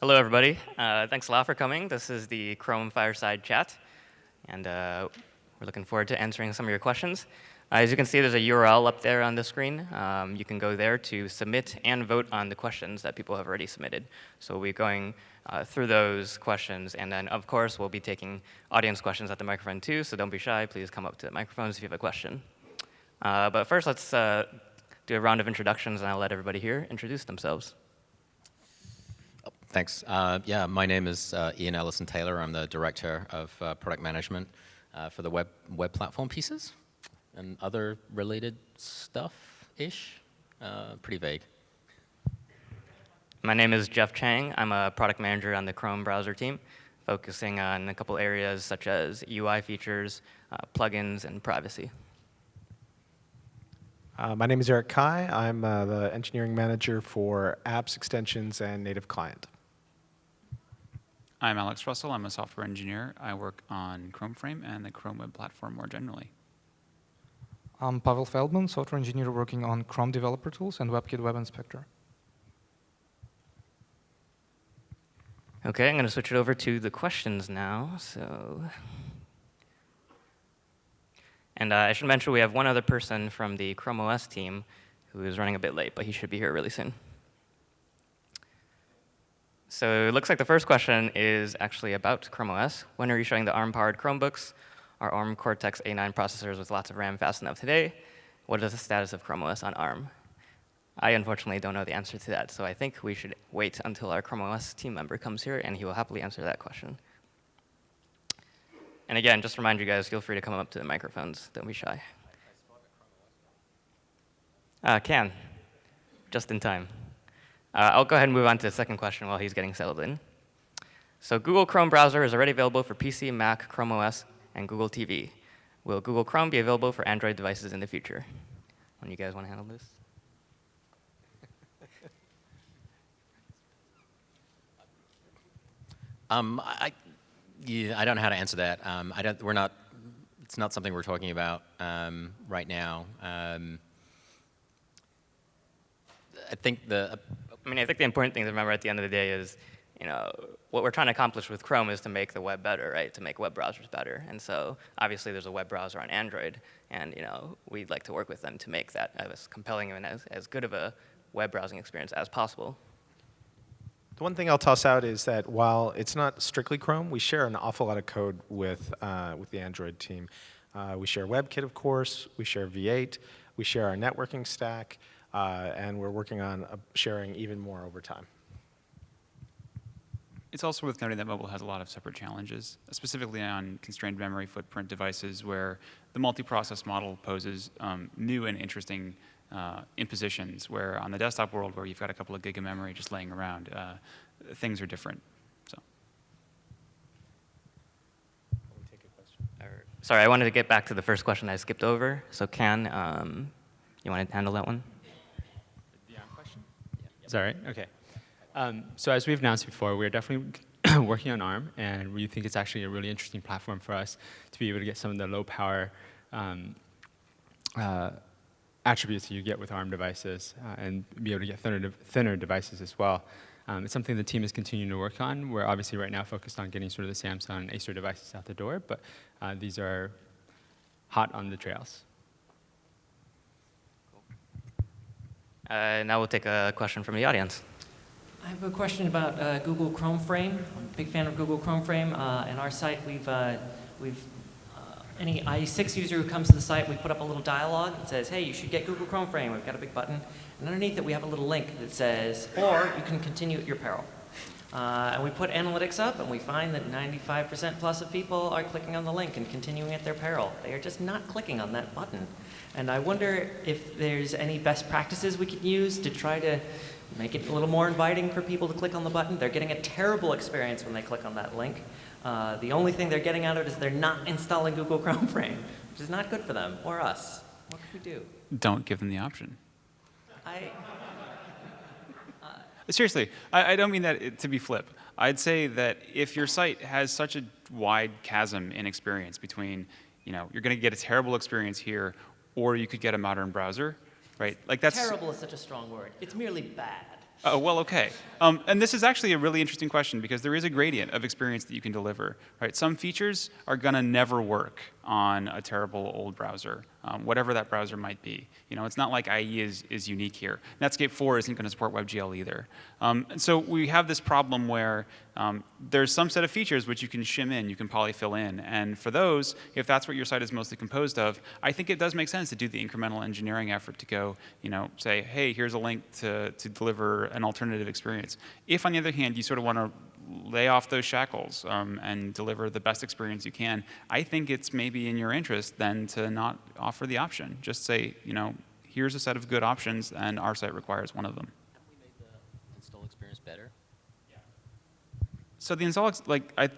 Hello, everybody. Thanks a lot for coming. This is the Chrome Fireside chat, and we're looking forward to answering some of your questions. As you can see, there's a URL up there on the screen. You can go there to submit and vote on the questions that people have already submitted. So we'll be going through those questions, and then, of course, we'll be taking audience questions at the microphone, too, so don't be shy. Please come up to the microphones if you have a question. But first, let's do a round of introductions, and I'll let everybody here introduce themselves. Thanks. Yeah, my name is Ian Ellison-Taylor. I'm the director of product management for the web platform pieces and other related stuff-ish. Pretty vague. My name is Jeff Chang. I'm a product manager on the Chrome browser team, focusing on a couple areas such as UI features, plugins, and privacy. My name is Erik Kai. I'm the engineering manager for apps, extensions, and native client. I'm Alex Russell. I'm a software engineer. I work on Chrome Frame and the Chrome web platform more generally. I'm Pavel Feldman, software engineer working on Chrome developer tools and WebKit Web Inspector. OK, I'm going to switch it over to the questions now. And I should mention we have one other person from the Chrome OS team who is running a bit late, but he should be here really soon. So it looks like the first question is actually about Chrome OS. When are you showing the ARM-powered Chromebooks? Are ARM Cortex A9 processors with lots of RAM fast enough today? What is the status of Chrome OS on ARM? I unfortunately don't know the answer to that, so I think we should wait until our Chrome OS team member comes here, and he will happily answer that question. And again, just to remind you guys, feel free to come up to the microphones. Don't be shy. Can. Just in time. I'll go ahead and move on to the second question while he's getting settled in. So Google Chrome browser is already available for PC, Mac, Chrome OS, and Google TV. Will Google Chrome be available for Android devices in the future? When you guys want to handle this? I don't know how to answer that. It's not something we're talking about right now. I think the important thing to remember at the end of the day is, what we're trying to accomplish with Chrome is to make the web better, right? To make web browsers better. And so obviously there's a web browser on Android, and we'd like to work with them to make that as compelling and as good of a web browsing experience as possible. The one thing I'll toss out is that while it's not strictly Chrome, we share an awful lot of code with the Android team. We share WebKit, of course. We share V8. We share our networking stack. And we're working on sharing even more over time. It's also worth noting that mobile has a lot of separate challenges, specifically on constrained memory footprint devices where the multi-process model poses new and interesting impositions, where on the desktop world where you've got a couple of gig of memory just laying around, things are different. So. Sorry, I wanted to get back to the first question I skipped over. So Can, you want to handle that one? Is that right? OK. So as we've announced before, we're definitely working on ARM, and we think it's actually a really interesting platform for us to be able to get some of the low-power attributes that you get with ARM devices, and be able to get thinner devices as well. It's something the team is continuing to work on. We're obviously right now focused on getting sort of the Samsung and Acer devices out the door, but these are hot on the trails. Now we'll take a question from the audience. I have a question about Google Chrome Frame. I'm a big fan of Google Chrome Frame. In our site, any IE6 user who comes to the site, we put up a little dialogue that says, hey, you should get Google Chrome Frame. We've got a big button. And underneath it, we have a little link that says, or you can continue at your peril. And we put analytics up, and we find that 95% plus of people are clicking on the link and continuing at their peril. They are just not clicking on that button. And I wonder if there's any best practices we could use to try to make it a little more inviting for people to click on the button. They're getting a terrible experience when they click on that link. The only thing they're getting out of it is they're not installing Google Chrome Frame, which is not good for them or us. What could we do? Don't give them the option. Seriously, I don't mean that to be flip. I'd say that if your site has such a wide chasm in experience between, you're going to get a terrible experience here, or you could get a modern browser, right? Like that's terrible is such a strong word. It's merely bad. Oh, well, okay. And this is actually a really interesting question because there is a gradient of experience that you can deliver. Right? Some features are going to never work on a terrible old browser, whatever that browser might be. It's not like IE is unique here. Netscape 4 isn't going to support WebGL either. And so we have this problem where there's some set of features which you can shim in, you can polyfill in. And for those, if that's what your site is mostly composed of, I think it does make sense to do the incremental engineering effort to go, say, hey, here's a link to deliver an alternative experience. If, on the other hand, you sort of want to lay off those shackles and deliver the best experience you can, I think it's maybe in your interest then to not offer the option. Just say, here's a set of good options, and our site requires one of them. Have we made the install experience better? So the install,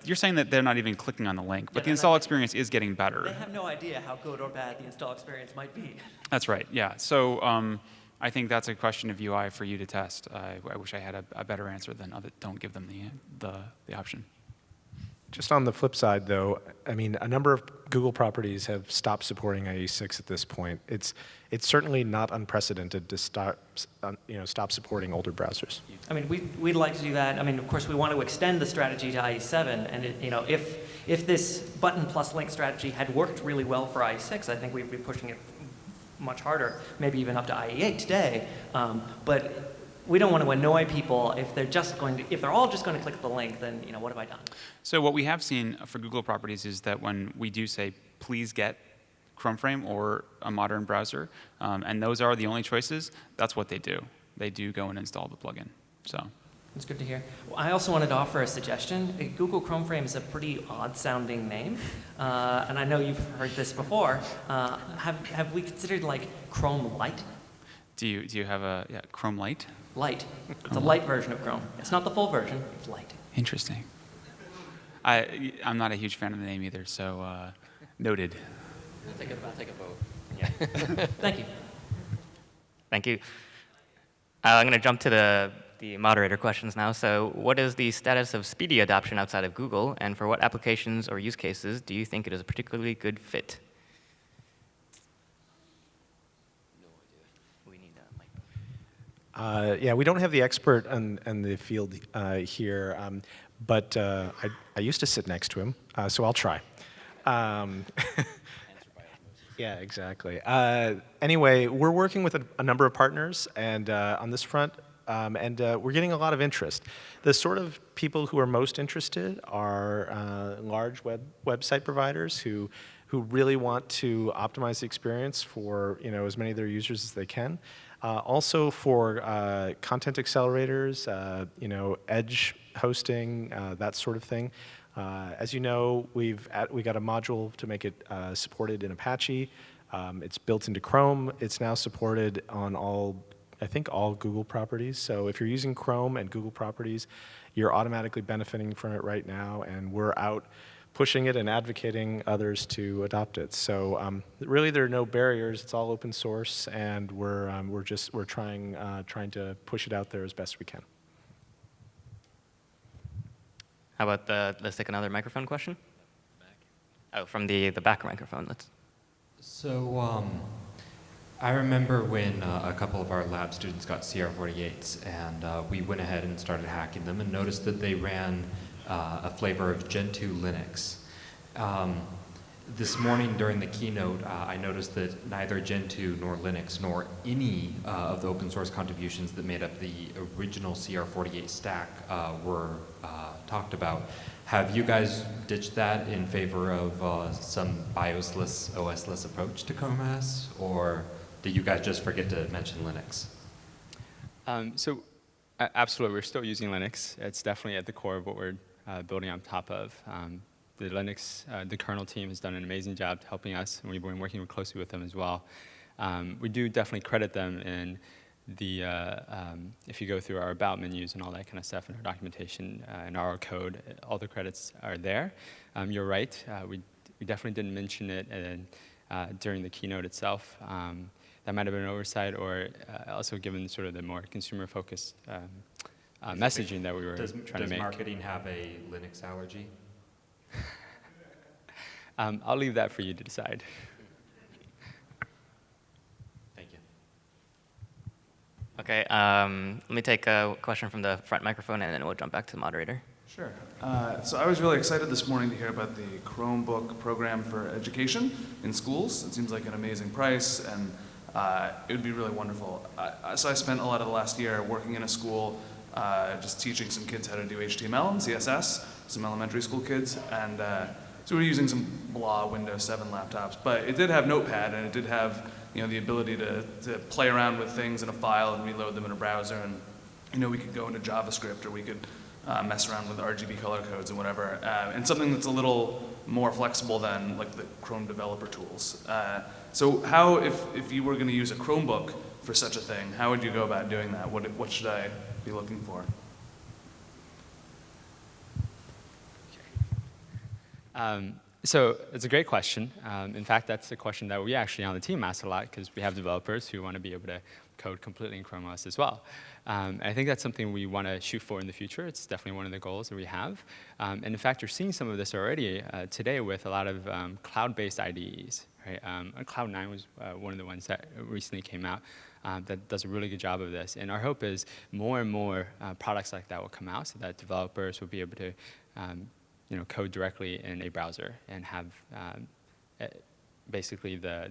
you're saying that they're not even clicking on the link, but Yeah, the install experience is getting better. They have no idea how good or bad the install experience might be. That's right, yeah. So I think that's a question of UI for you to test. I wish I had a better answer than don't give them the option. Just on the flip side, though, I mean, a number of Google properties have stopped supporting IE6 at this point. It's certainly not unprecedented to stop supporting older browsers. I mean, we'd like to do that. I mean, of course, we want to extend the strategy to IE7, and if this button plus link strategy had worked really well for IE6, I think we'd be pushing it much harder, maybe even up to IE8 today. But we don't want to annoy people if they're all just going to click the link. Then what have I done? So what we have seen for Google properties is that when we do say, please get Chrome Frame or a modern browser, and those are the only choices, that's what they do. They do go and install the plugin. So That's good to hear. Well, I also wanted to offer a suggestion. Google Chrome Frame is a pretty odd-sounding name, and I know you've heard this before. Have we considered like Chrome Lite? Do you have a Chrome Lite? Lite. It's a light version of Chrome. It's not the full version. It's light. Interesting. I'm not a huge fan of the name either, so noted. I'll take a vote. Yeah. Thank you. Thank you. I'm going to jump to the moderator questions now. So what is the status of Speedy adoption outside of Google, and for what applications or use cases do you think it is a particularly good fit? No idea. We need a mic. Yeah, we don't have the expert in the field here, but I used to sit next to him, so I'll try. Yeah, exactly. Anyway, we're working with a number of partners and on this front, and we're getting a lot of interest. The sort of people who are most interested are large website providers who really want to optimize the experience for as many of their users as they can. Also for content accelerators, edge hosting, that sort of thing. As you know, we got a module to make it supported in Apache. It's built into Chrome. It's now supported on all Google properties. So if you're using Chrome and Google properties, you're automatically benefiting from it right now, and we're out pushing it and advocating others to adopt it. So really, there are no barriers. It's all open source, and we're trying to push it out there as best we can. How about let's take another microphone question? Oh, from the back microphone. So I remember when a couple of our lab students got CR48s, and we went ahead and started hacking them and noticed that they ran a flavor of Gentoo Linux. This morning during the keynote, I noticed that neither Gentoo nor Linux nor any of the open source contributions that made up the original CR48 stack were talked about. Have you guys ditched that in favor of some BIOS-less, OS-less approach to Chrome OS, or did you guys just forget to mention Linux? Absolutely, we're still using Linux. It's definitely at the core of what we're building on top of. The Linux, the kernel team has done an amazing job helping us, and we've been working closely with them as well. We do definitely credit them in if you go through our about menus and all that kind of stuff in our documentation and our code, all the credits are there. You're right, we definitely didn't mention it during the keynote itself. That might have been an oversight, or also given sort of the more consumer-focused messaging that we were trying to make. Does marketing have a Linux allergy? I'll leave that for you to decide. Thank you. Okay, let me take a question from the front microphone, and then we'll jump back to the moderator. Sure. So I was really excited this morning to hear about the Chromebook program for education in schools. It seems like an amazing price, and it would be really wonderful. So I spent a lot of the last year working in a school, just teaching some kids how to do HTML and CSS, some elementary school kids, and so we were using some blah Windows 7 laptops. But it did have Notepad, and it did have the ability to play around with things in a file and reload them in a browser, and we could go into JavaScript, or we could mess around with RGB color codes and whatever, and something that's a little more flexible than like the Chrome developer tools. So how, if you were going to use a Chromebook for such a thing, how would you go about doing that? What should I be looking for? So it's a great question. In fact, that's a question that we actually on the team ask a lot, because we have developers who want to be able to code completely in Chrome OS as well. And I think that's something we want to shoot for in the future. It's definitely one of the goals that we have. And in fact, you're seeing some of this already today with a lot of cloud-based IDEs. Right? Cloud9 was one of the ones that recently came out that does a really good job of this. And our hope is more and more products like that will come out, so that developers will be able to code directly in a browser and have basically the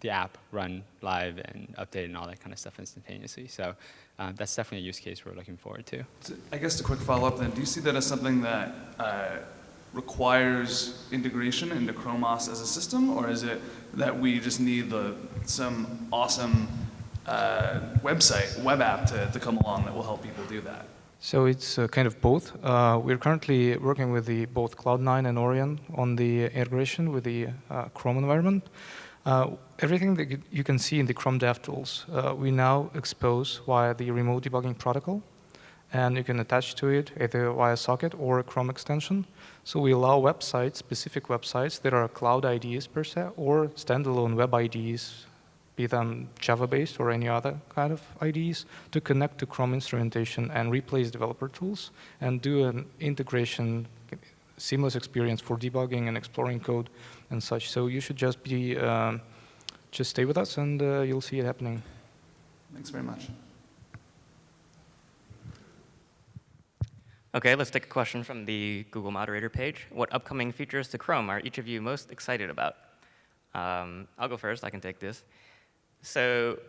app run live and update and all that kind of stuff instantaneously. So that's definitely a use case we're looking forward to. So I guess a quick follow-up then, do you see that as something that requires integration into Chrome OS as a system, or is it that we just need some awesome web app to come along that will help people do that? So it's kind of both. We're currently working with both Cloud9 and Orion on the integration with the Chrome environment. Everything that you can see in the Chrome DevTools, we now expose via the remote debugging protocol, and you can attach to it either via socket or a Chrome extension. So we allow websites, specific websites that are cloud IDs per se, or standalone web IDs, be them Java-based or any other kind of IDs, to connect to Chrome instrumentation and replace developer tools and do an integration, seamless experience for debugging and exploring code and such. So you should just stay with us, and you'll see it happening. Thanks very much. Okay, let's take a question from the Google moderator page. What upcoming features to Chrome are each of you most excited about? I'll go first. I can take this. So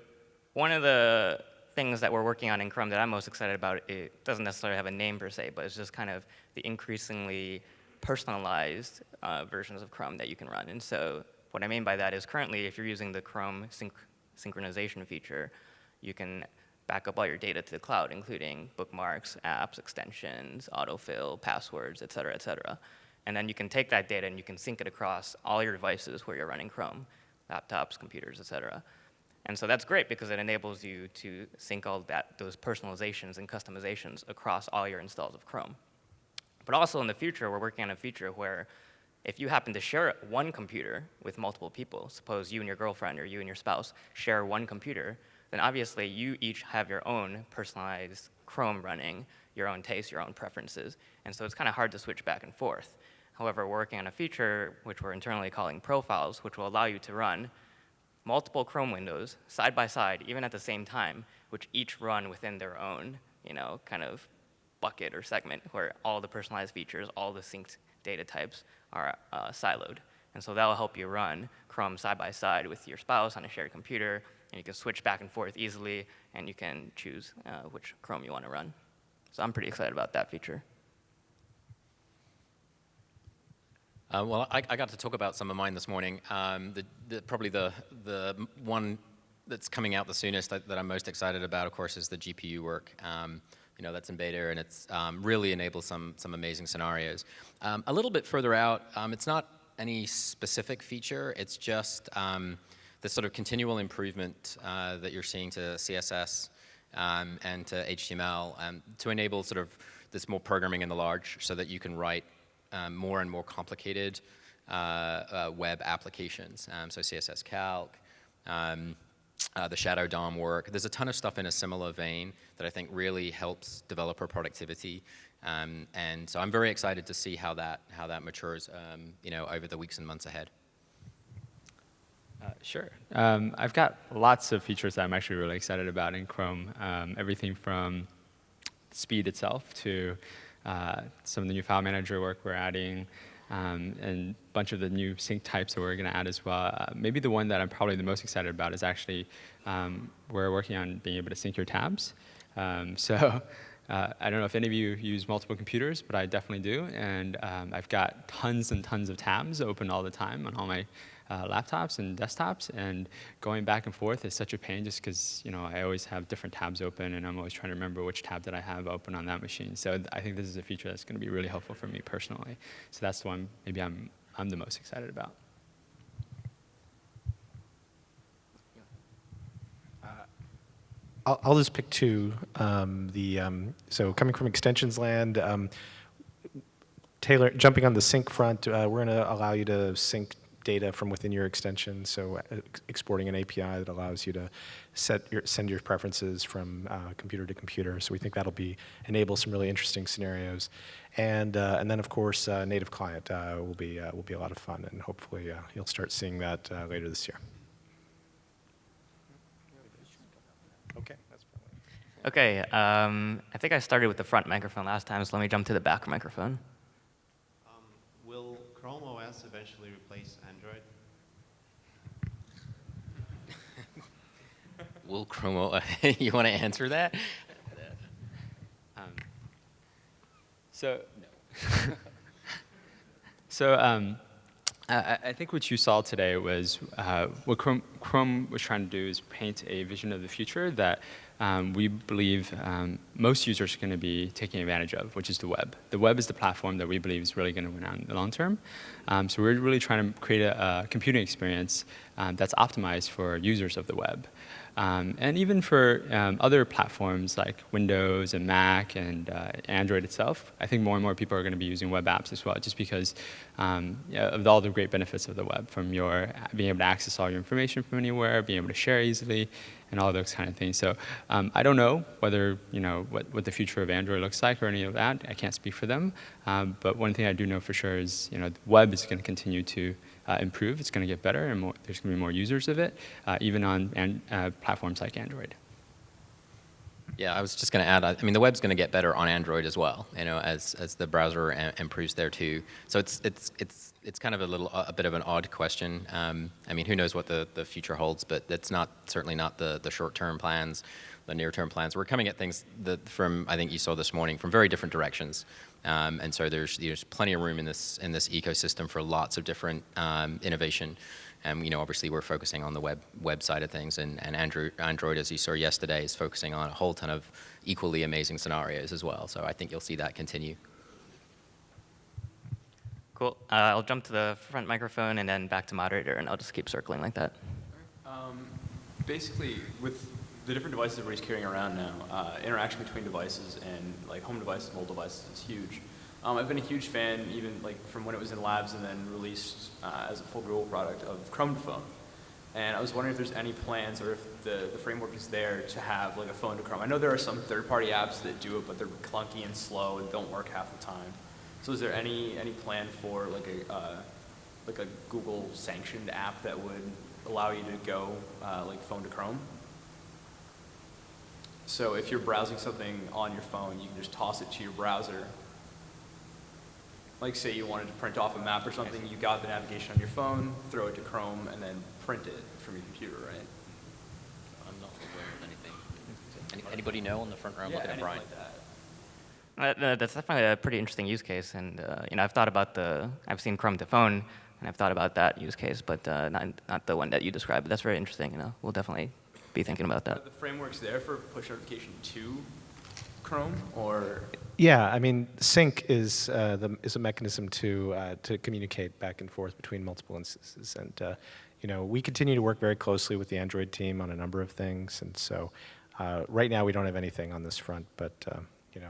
one of the things that we're working on in Chrome that I'm most excited about, it doesn't necessarily have a name per se, but it's just kind of the increasingly personalized versions of Chrome that you can run. And so what I mean by that is currently, if you're using the Chrome synchronization feature, you can back up all your data to the cloud, including bookmarks, apps, extensions, autofill, passwords, et cetera, et cetera. And then you can take that data and you can sync it across all your devices where you're running Chrome, laptops, computers, et cetera. And so that's great because it enables you to sync all those personalizations and customizations across all your installs of Chrome. But also in the future, we're working on a feature where if you happen to share one computer with multiple people, suppose you and your girlfriend or you and your spouse share one computer, then obviously you each have your own personalized Chrome running, your own tastes, your own preferences. And so it's kind of hard to switch back and forth. However, we're working on a feature which we're internally calling profiles, which will allow you to run multiple Chrome windows side by side, even at the same time, which each run within their own, kind of bucket or segment where all the personalized features, all the synced data types are siloed. And so that will help you run Chrome side by side with your spouse on a shared computer, and you can switch back and forth easily, and you can choose which Chrome you want to run. So I'm pretty excited about that feature. Well, I got to talk about some of mine this morning. Probably the one that's coming out the soonest that I'm most excited about, of course, is the GPU work. That's in beta, and it's really enables some amazing scenarios. A little bit further out, it's not any specific feature. It's just the sort of continual improvement that you're seeing to CSS and to HTML to enable sort of this more programming in the large so that you can write more and more complicated web applications. So CSS Calc, the Shadow DOM work. There's a ton of stuff in a similar vein that I think really helps developer productivity. And so I'm very excited to see how that matures over the weeks and months ahead. Sure. I've got lots of features that I'm actually really excited about in Chrome. Everything from speed itself to some of the new file manager work we're adding, and a bunch of the new sync types that we're going to add as well. Maybe the one that I'm probably the most excited about is actually we're working on being able to sync your tabs. So I don't know if any of you use multiple computers, but I definitely do. And I've got tons and tons of tabs open all the time on all my laptops and desktops, and going back and forth is such a pain just because I always have different tabs open, and I'm always trying to remember which tab that I have open on that machine. So I think this is a feature that's going to be really helpful for me personally. So that's the one maybe I'm the most excited about. I'll just pick two. So coming from extensions land, Taylor, jumping on the sync front, we're going to allow you to sync data from within your extension, so exporting an API that allows you to send your preferences from computer to computer. So we think that'll enable some really interesting scenarios, and then of course native client will be a lot of fun, and hopefully you'll start seeing that later this year. Okay. Okay, I think I started with the front microphone last time, so let me jump to the back microphone. Will Chrome OS eventually replace Android? Will Chrome OS, you want to answer that? I think what you saw today was what Chrome was trying to do is paint a vision of the future that we believe most users are going to be taking advantage of, which is the web. The web is the platform that we believe is really going to win out in the long term. So we're really trying to create a computing experience that's optimized for users of the web. And even for other platforms like Windows and Mac and Android itself, I think more and more people are going to be using web apps as well, just because of all the great benefits of the web, from your being able to access all your information from anywhere, being able to share easily, and all those kind of things. So I don't know whether what the future of Android looks like or any of that. I can't speak for them. But one thing I do know for sure is the web is going to continue to improve. It's going to get better, and there's going to be more users of it, even on platforms like Android. Yeah, I was just going to add, I mean, the web's going to get better on Android as well, as the browser improves there too. So it's kind of a bit of an odd question. I mean, who knows what the future holds, but it's certainly not the short-term plans, the near-term plans. We're coming at things from, I think you saw this morning, from very different directions. And so there's plenty of room in this ecosystem for lots of different innovation. And obviously we're focusing on the web side of things, and Android, as you saw yesterday, is focusing on a whole ton of equally amazing scenarios as well. So I think you'll see that continue. Cool. I'll jump to the front microphone and then back to moderator, and I'll just keep circling like that. Basically, with the different devices everybody's carrying around now, interaction between devices and like home devices, mobile devices is huge. I've been a huge fan, even like from when it was in labs and then released as a full Google product, of Chrome to phone. And I was wondering if there's any plans, or if the framework is there to have like a phone to Chrome. I know there are some third-party apps that do it, but they're clunky and slow and don't work half the time. So is there any plan for like a Google sanctioned app that would allow you to go like phone to Chrome? So if you're browsing something on your phone, you can just toss it to your browser. Like say you wanted to print off a map or something, you got the navigation on your phone, throw it to Chrome, and then print it from your computer, right? I'm not aware of anything. Anybody know on the front row? I'm looking at Brian. Like that. That's definitely a pretty interesting use case, and I've seen Chrome to phone, and I've thought about that use case, but not the one that you described. But that's very interesting. We'll definitely be thinking about that. Are the frameworks there for push notification to Chrome, or? Yeah, I mean, sync is a mechanism to communicate back and forth between multiple instances, and we continue to work very closely with the Android team on a number of things, and so right now we don't have anything on this front, but you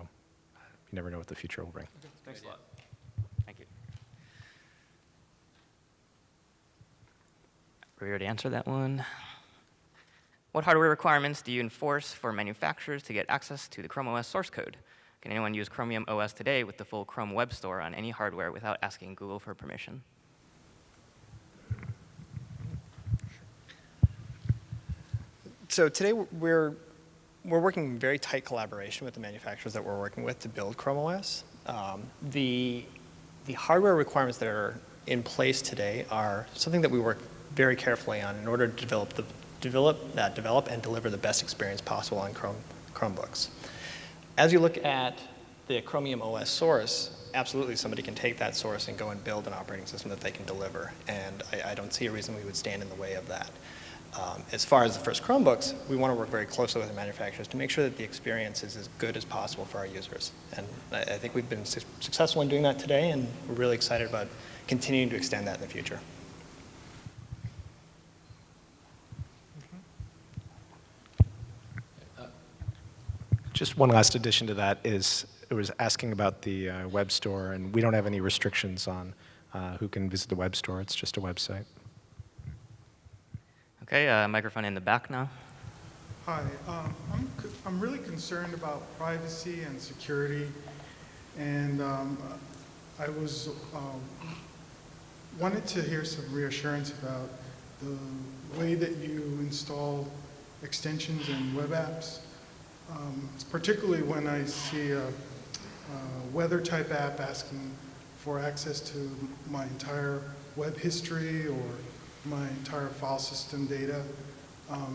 never know what the future will bring. Okay, thanks a lot. Thank you. We already answered that one. What hardware requirements do you enforce for manufacturers to get access to the Chrome OS source code? Can anyone use Chromium OS today with the full Chrome Web Store on any hardware without asking Google for permission? So today we're working in very tight collaboration with the manufacturers that we're working with to build Chrome OS. The hardware requirements that are in place today are something that we work very carefully on in order to develop and deliver the best experience possible on Chromebooks. As you look at the Chromium OS source, absolutely somebody can take that source and go and build an operating system that they can deliver, and I don't see a reason we would stand in the way of that. As far as the first Chromebooks, we want to work very closely with the manufacturers to make sure that the experience is as good as possible for our users. And I think we've been successful in doing that today, and we're really excited about continuing to extend that in the future. Just one last addition to that is it was asking about the web store, and we don't have any restrictions on who can visit the web store. It's just a website. Okay, microphone in the back now. Hi, I'm really concerned about privacy and security, and I was wanted to hear some reassurance about the way that you install extensions and web apps. Particularly when I see a weather type app asking for access to my entire web history or my entire file system data.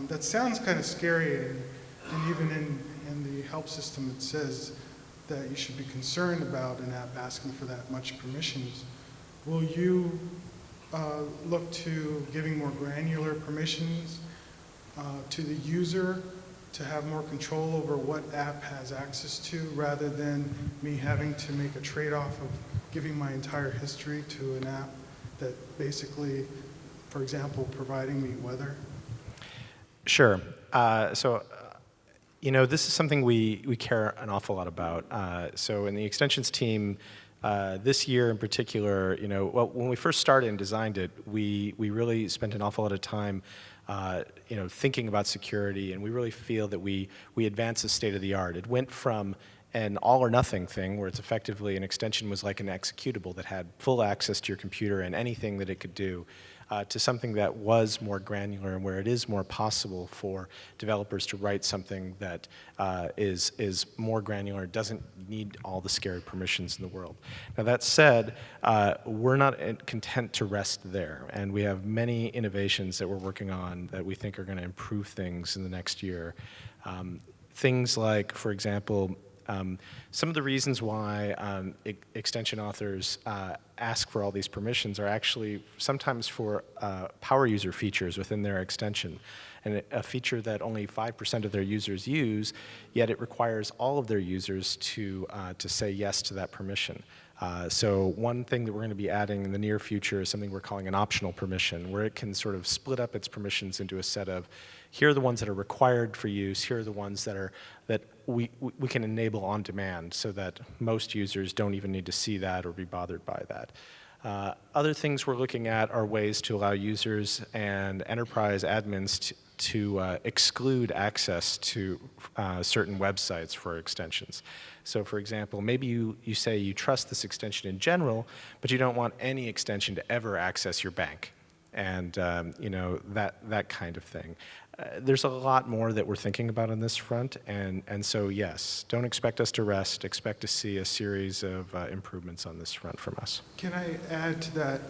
That sounds kind of scary, and even in the help system it says that you should be concerned about an app asking for that much permissions. Will you look to giving more granular permissions to the user to have more control over what app has access to, rather than me having to make a trade-off of giving my entire history to an app that basically, for example, providing me weather? Sure. This is something we care an awful lot about. So in the extensions team, this year in particular, when we first started and designed it, we really spent an awful lot of time thinking about security, and we really feel that we advanced the state of the art. It went from an all or nothing thing, where it's effectively an extension was like an executable that had full access to your computer and anything that it could do, to something that was more granular and where it is more possible for developers to write something that is more granular, doesn't need all the scary permissions in the world. Now that said, we're not content to rest there, and we have many innovations that we're working on that we think are going to improve things in the next year. Things like, for example, some of the reasons why extension authors ask for all these permissions are actually sometimes for power user features within their extension, and a feature that only 5% of their users use, yet it requires all of their users to say yes to that permission. So one thing that we're going to be adding in the near future is something we're calling an optional permission, where it can sort of split up its permissions into a set of, here are the ones that are required for use, here are the ones that we can enable on demand, so that most users don't even need to see that or be bothered by that. Other things we're looking at are ways to allow users and enterprise admins to exclude access to certain websites for extensions. So for example, maybe you say you trust this extension in general, but you don't want any extension to ever access your bank, and that kind of thing. There's a lot more that we're thinking about on this front, and so yes, don't expect us to rest. Expect to see a series of improvements on this front from us. Can I add to that?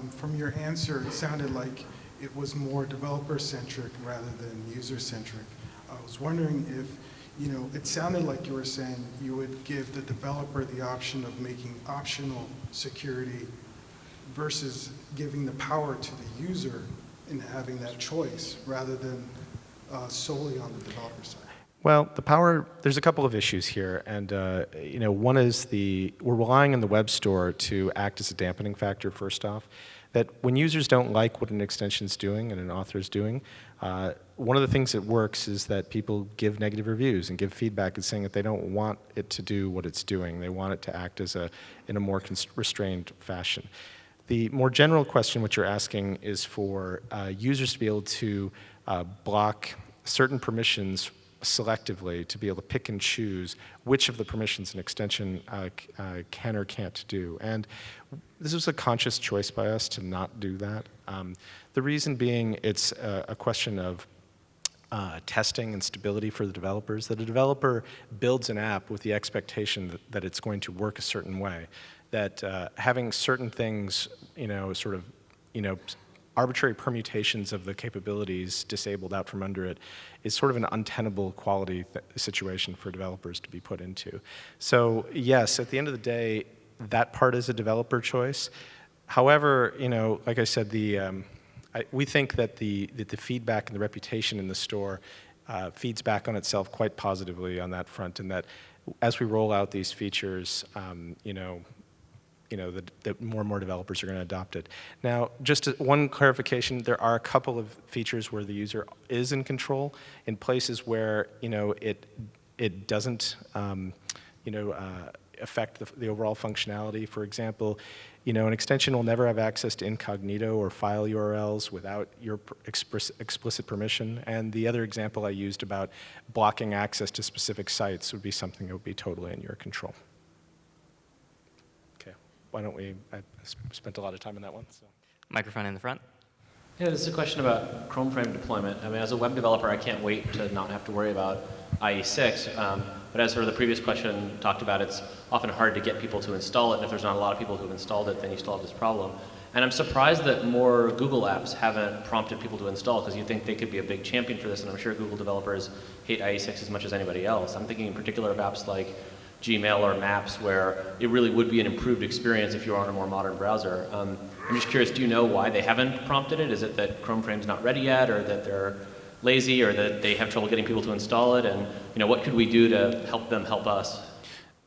From your answer, it sounded like it was more developer-centric rather than user-centric. I was wondering if, it sounded like you were saying you would give the developer the option of making optional security versus giving the power to the user in having that choice rather than solely on the developer side. Well, the power, there's a couple of issues here, and one is we're relying on the web store to act as a dampening factor first off, that when users don't like what an extension's doing and an author's doing, one of the things that works is that people give negative reviews and give feedback and saying that they don't want it to do what it's doing. They want it to act in a more restrained fashion. The more general question, which you're asking, is for users to be able to block certain permissions selectively, to be able to pick and choose which of the permissions an extension can or can't do. And this was a conscious choice by us to not do that. The reason being, it's a question of testing and stability for the developers, that a developer builds an app with the expectation that it's going to work a certain way, that having certain things, sort of, arbitrary permutations of the capabilities disabled out from under it is sort of an untenable quality situation for developers to be put into. So yes, at the end of the day, that part is a developer choice. However, like I said, we think that the feedback and the reputation in the store feeds back on itself quite positively on that front, and that as we roll out these features, that more and more developers are going to adopt it. Now, just one clarification, there are a couple of features where the user is in control in places where it doesn't affect the overall functionality. For example, an extension will never have access to incognito or file URLs without your explicit permission. And the other example I used about blocking access to specific sites would be something that would be totally in your control. Okay, why don't we, I spent a lot of time on that one. So. Microphone in the front. Yeah, this is a question about Chrome frame deployment. I mean, as a web developer, I can't wait to not have to worry about IE6. But as sort of the previous question talked about, it's often hard to get people to install it. And if there's not a lot of people who've installed it, then you still have this problem. And I'm surprised that more Google apps haven't prompted people to install, because you'd think they could be a big champion for this. And I'm sure Google developers hate IE6 as much as anybody else. I'm thinking in particular of apps like Gmail or Maps, where it really would be an improved experience if you were on a more modern browser. I'm just curious, do you know why they haven't prompted it? Is it that Chrome frame's not ready yet, or that they're lazy, or that they have trouble getting people to install it? And what could we do to help them help us?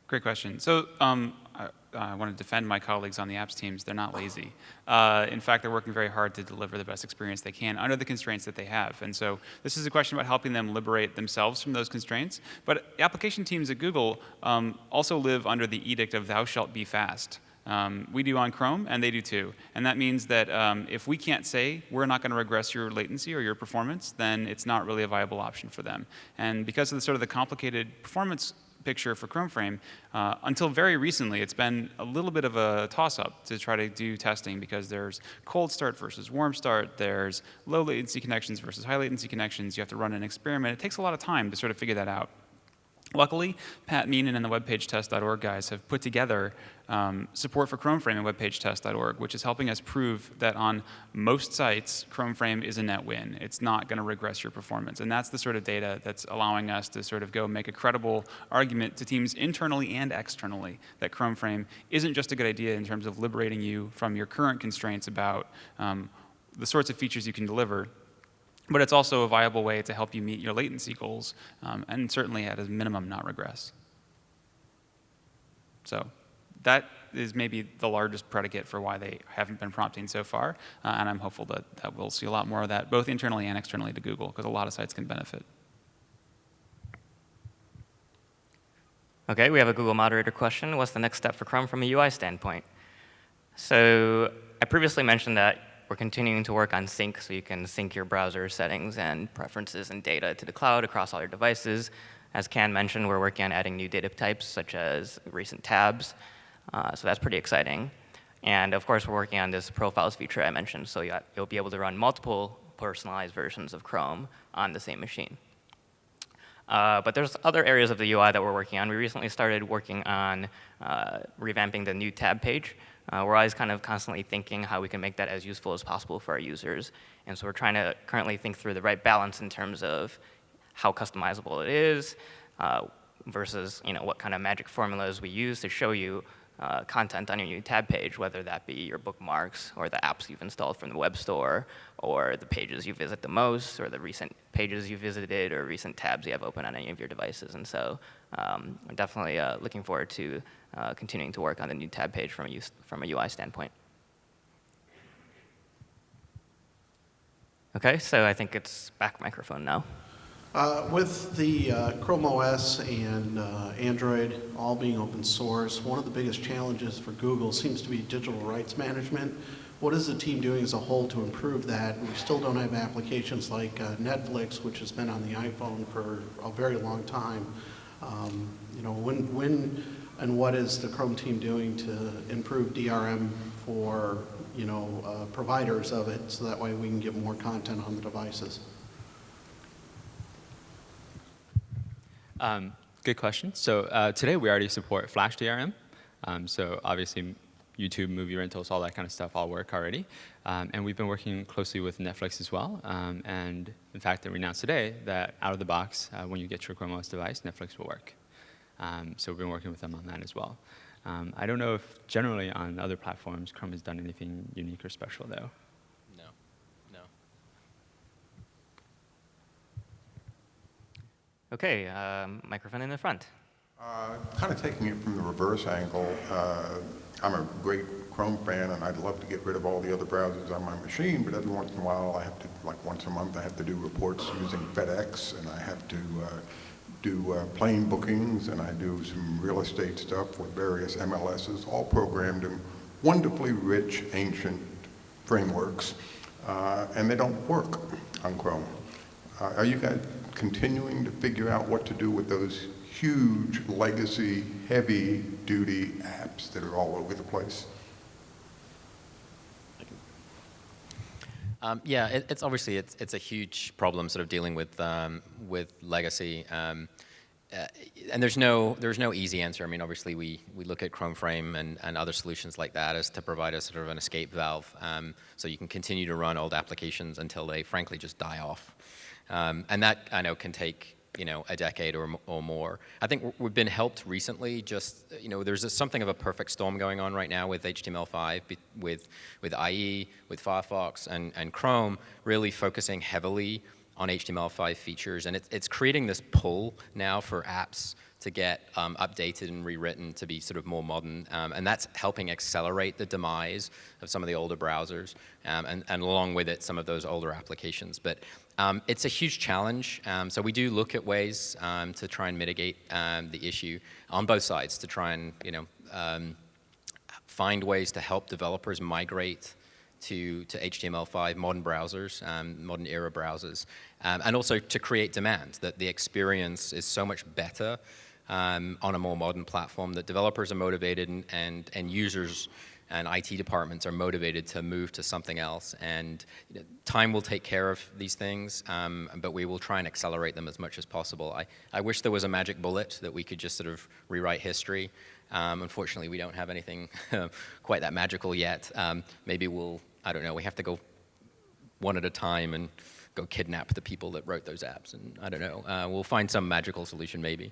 Great question. So I want to defend my colleagues on the apps teams. They're not lazy. In fact, they're working very hard to deliver the best experience they can under the constraints that they have. And so this is a question about helping them liberate themselves from those constraints. But application teams at Google also live under the edict of thou shalt be fast. We do on Chrome, and they do too. And that means that if we can't say we're not going to regress your latency or your performance, then it's not really a viable option for them. And because of the sort of the complicated performance picture for Chrome frame, until very recently, it's been a little bit of a toss-up to try to do testing, because there's cold start versus warm start, there's low latency connections versus high latency connections. You have to run an experiment. It takes a lot of time to sort of figure that out. Luckily, Pat Meenan and the webpagetest.org guys have put together support for Chrome frame and webpagetest.org, which is helping us prove that on most sites, Chrome frame is a net win. It's not going to regress your performance. And that's the sort of data that's allowing us to sort of go make a credible argument to teams internally and externally that Chrome frame isn't just a good idea in terms of liberating you from your current constraints about the sorts of features you can deliver, but it's also a viable way to help you meet your latency goals, and certainly at a minimum not regress. So that is maybe the largest predicate for why they haven't been prompting so far, and I'm hopeful that we'll see a lot more of that, both internally and externally to Google, because a lot of sites can benefit. Okay, we have a Google moderator question. What's the next step for Chrome from a UI standpoint? So I previously mentioned that we're continuing to work on sync, so you can sync your browser settings and preferences and data to the cloud across all your devices. As Can mentioned, we're working on adding new data types, such as recent tabs. So that's pretty exciting. And of course, we're working on this profiles feature I mentioned, so you'll be able to run multiple personalized versions of Chrome on the same machine. But there's other areas of the UI that we're working on. We recently started working on revamping the new tab page. We're always kind of constantly thinking how we can make that as useful as possible for our users. And so we're trying to currently think through the right balance in terms of how customizable it is versus what kind of magic formulas we use to show you content on your new tab page, whether that be your bookmarks or the apps you've installed from the web store, or the pages you visit the most, or the recent pages you visited, or recent tabs you have open on any of your devices. And so I'm definitely looking forward to continuing to work on the new tab page from a UI standpoint. OK, so I think it's back microphone now. With the Chrome OS and Android all being open source, one of the biggest challenges for Google seems to be digital rights management. What is the team doing as a whole to improve that? We still don't have applications like Netflix, which has been on the iPhone for a very long time. When and what is the Chrome team doing to improve DRM for providers of it, so that way we can get more content on the devices? Good question. So today we already support Flash DRM. So obviously YouTube, movie rentals, all that kind of stuff all work already. And we've been working closely with Netflix as well. And in fact, we announced today that out of the box, when you get your Chrome OS device, Netflix will work. So we've been working with them on that as well. I don't know if generally on other platforms, Chrome has done anything unique or special though. No. Okay, microphone in the front. Kind of taking it from the reverse angle, I'm a great Chrome fan, and I'd love to get rid of all the other browsers on my machine, but every once in a while I have to, like once a month, I have to do reports using FedEx, and I have to do plane bookings, and I do some real estate stuff with various MLSs, all programmed in wonderfully rich, ancient frameworks, and they don't work on Chrome. Are you guys continuing to figure out what to do with those huge legacy, heavy-duty apps that are all over the place? Yeah, it's obviously it's a huge problem, sort of dealing with legacy, and there's no easy answer. I mean, obviously we look at Chrome Frame and other solutions like that as to provide us sort of an escape valve, so you can continue to run old applications until they frankly just die off, and that I know can take a decade or more. I think we've been helped recently. Just there's something of a perfect storm going on right now with HTML5, with IE, with Firefox, and Chrome really focusing heavily on HTML5 features, and it's creating this pull now for apps to get updated and rewritten to be sort of more modern, and that's helping accelerate the demise of some of the older browsers, and along with it, some of those older applications. But it's a huge challenge, so we do look at ways to try and mitigate the issue on both sides, to try and find ways to help developers migrate to HTML5 modern browsers, modern era browsers, and also to create demand, that the experience is so much better on a more modern platform, that developers are motivated and users and IT departments are motivated to move to something else. And time will take care of these things, but we will try and accelerate them as much as possible. I wish there was a magic bullet that we could just sort of rewrite history. Unfortunately, we don't have anything quite that magical yet. Maybe I don't know, we have to go one at a time and go kidnap the people that wrote those apps. And I don't know, we'll find some magical solution maybe.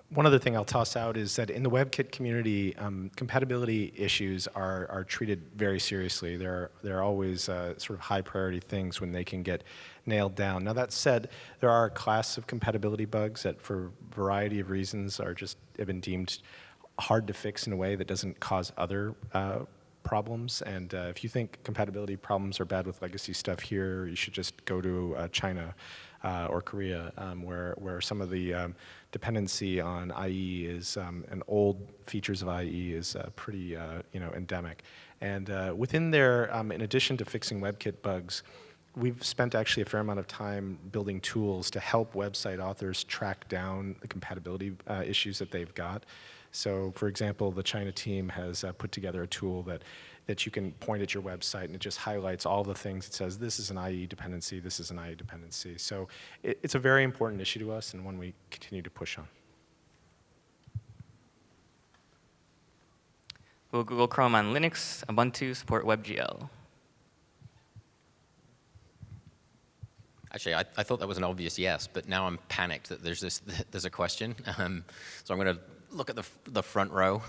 One other thing I'll toss out is that in the WebKit community, compatibility issues are treated very seriously. They're always sort of high priority things when they can get nailed down. Now that said, there are a class of compatibility bugs that for a variety of reasons have been deemed hard to fix in a way that doesn't cause other problems. And if you think compatibility problems are bad with legacy stuff here, you should just go to China or Korea, where some of the dependency on IE is and old features of IE is pretty endemic. And within there, in addition to fixing WebKit bugs, we've spent actually a fair amount of time building tools to help website authors track down the compatibility issues that they've got. So, for example, the China team has put together a tool that you can point at your website and it just highlights all the things. It says, this is an IE dependency, this is an IE dependency. So it's a very important issue to us and one we continue to push on. Will Google Chrome on Linux, Ubuntu support WebGL? Actually, I thought that was an obvious yes, but now I'm panicked that there's a question. So I'm going to look at the front row.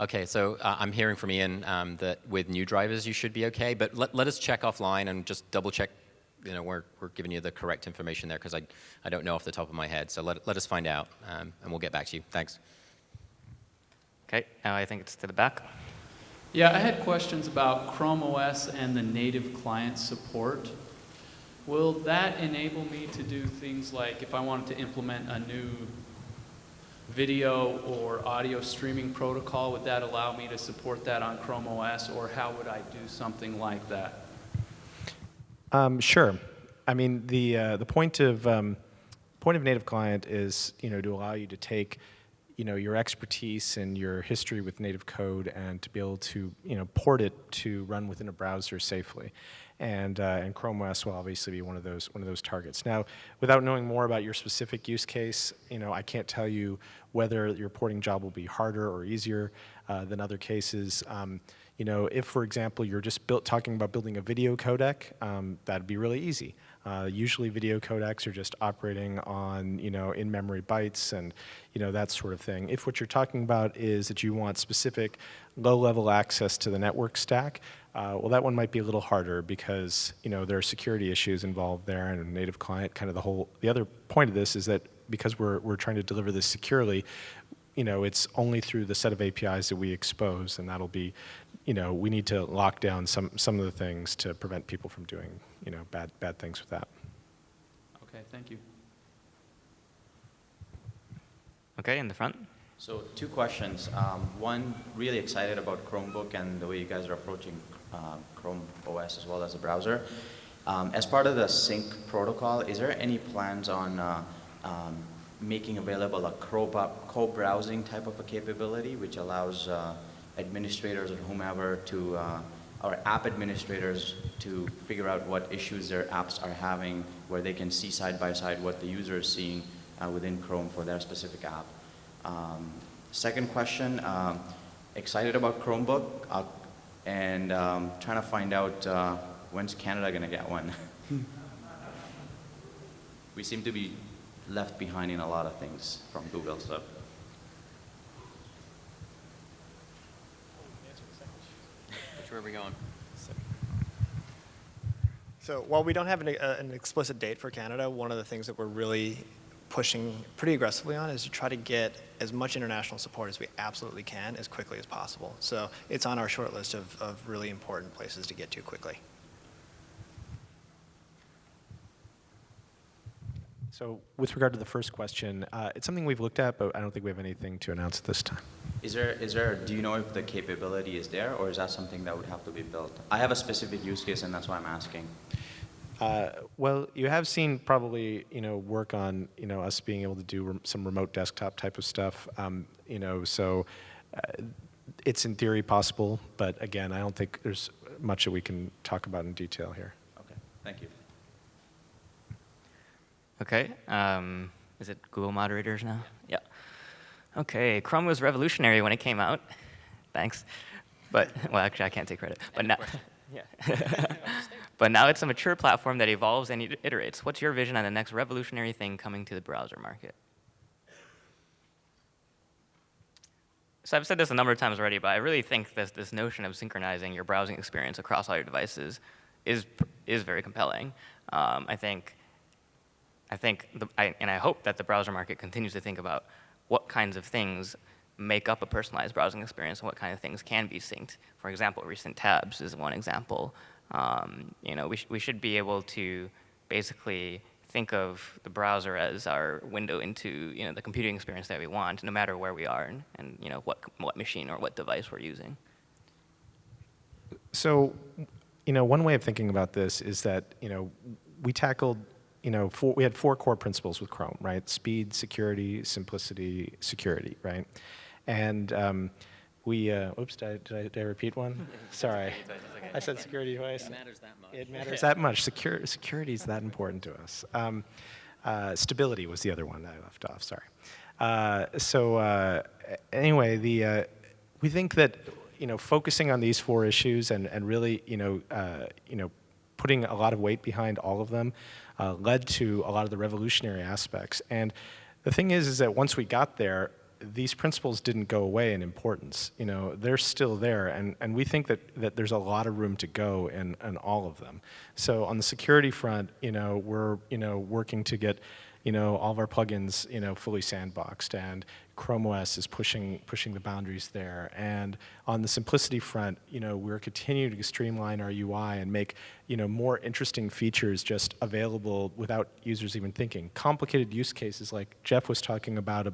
Okay, so I'm hearing from Ian that with new drivers you should be okay, but let us check offline and just double check. We're giving you the correct information there because I don't know off the top of my head. So let us find out, and we'll get back to you. Thanks. Okay, now I think it's to the back. Yeah, I had questions about Chrome OS and the native client support. Will that enable me to do things like if I wanted to implement a new video or audio streaming protocol, would that allow me to support that on Chrome OS, or how would I do something like that? Sure. I mean, the point of native client is to allow you to take your expertise and your history with native code, and to be able to port it to run within a browser safely. And Chrome OS will obviously be one of those targets. Now, without knowing more about your specific use case, I can't tell you whether your porting job will be harder or easier than other cases. If, for example, you're just talking about building a video codec, that'd be really easy. Usually video codecs are just operating on, in-memory bytes and, that sort of thing. If what you're talking about is that you want specific low-level access to the network stack, well, that one might be a little harder because, there are security issues involved there, and a native client, kind of the other point of this is that because we're trying to deliver this securely, it's only through the set of APIs that we expose, and that'll be, we need to lock down some of the things to prevent people from doing, bad things with that. Okay, thank you. Okay, in the front. So 2 questions. One, really excited about Chromebook and the way you guys are approaching Chrome OS as well as a browser. As part of the sync protocol, is there any plans on making available a co-browsing type of a capability, which allows administrators or whomever to, or app administrators to figure out what issues their apps are having, where they can see side by side what the user is seeing within Chrome for their specific app. Second question, excited about Chromebook and trying to find out when's Canada going to get one. We seem to be left behind in a lot of things from Google, so. Which way are we going? So while we don't have an explicit date for Canada, one of the things that we're really pushing pretty aggressively on is to try to get as much international support as we absolutely can as quickly as possible. So it's on our short list of really important places to get to quickly. So with regard to the first question, it's something we've looked at, but I don't think we have anything to announce at this time. Do you know if the capability is there, or is that something that would have to be built? I have a specific use case, and that's why I'm asking. Well, you have seen probably, work on, us being able to do some remote desktop type of stuff, so it's in theory possible, but again, I don't think there's much that we can talk about in detail here. Okay, thank you. Okay, is it Google moderators now? Yeah. Okay, Chrome was revolutionary when it came out. Thanks. But, well, actually, I can't take credit. But now, yeah. But now it's a mature platform that evolves and iterates. What's your vision on the next revolutionary thing coming to the browser market? So I've said this a number of times already, but I really think this notion of synchronizing your browsing experience across all your devices is very compelling. I hope that the browser market continues to think about what kinds of things make up a personalized browsing experience and what kind of things can be synced. For example, recent tabs is one example. We should be able to basically think of the browser as our window into the computing experience that we want, no matter where we are and what machine or what device we're using. So, one way of thinking about this is that we tackled we had 4 core principles with Chrome, right? Speed, security, simplicity, security, right? And oops, did I repeat one? Sorry. I said security twice. It matters that much. It matters that much. Security is that important to us. Stability was the other one that I left off, sorry. Anyway, we think that, focusing on these 4 issues and really, putting a lot of weight behind all of them led to a lot of the revolutionary aspects. And the thing is that once we got there, these principles didn't go away in importance. They're still there, and we think that there's a lot of room to go in all of them. So on the security front, we're working to get all of our plugins fully sandboxed, and Chrome OS is pushing the boundaries there. And on the simplicity front, we're continuing to streamline our UI and make more interesting features just available without users even thinking. Complicated use cases like Jeff was talking about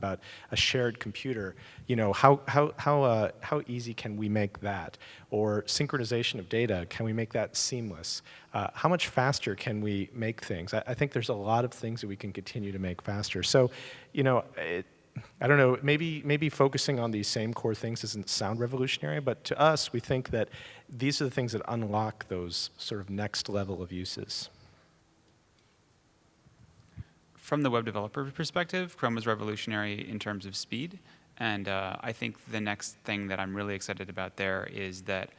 a shared computer. How easy can we make that? Or synchronization of data, can we make that seamless? How much faster can we make things? I think there's a lot of things that we can continue to make faster. So, I don't know, maybe focusing on these same core things doesn't sound revolutionary, but to us, we think that these are the things that unlock those sort of next level of uses. From the web developer perspective, Chrome is revolutionary in terms of speed. And I think the next thing that I'm really excited about there is that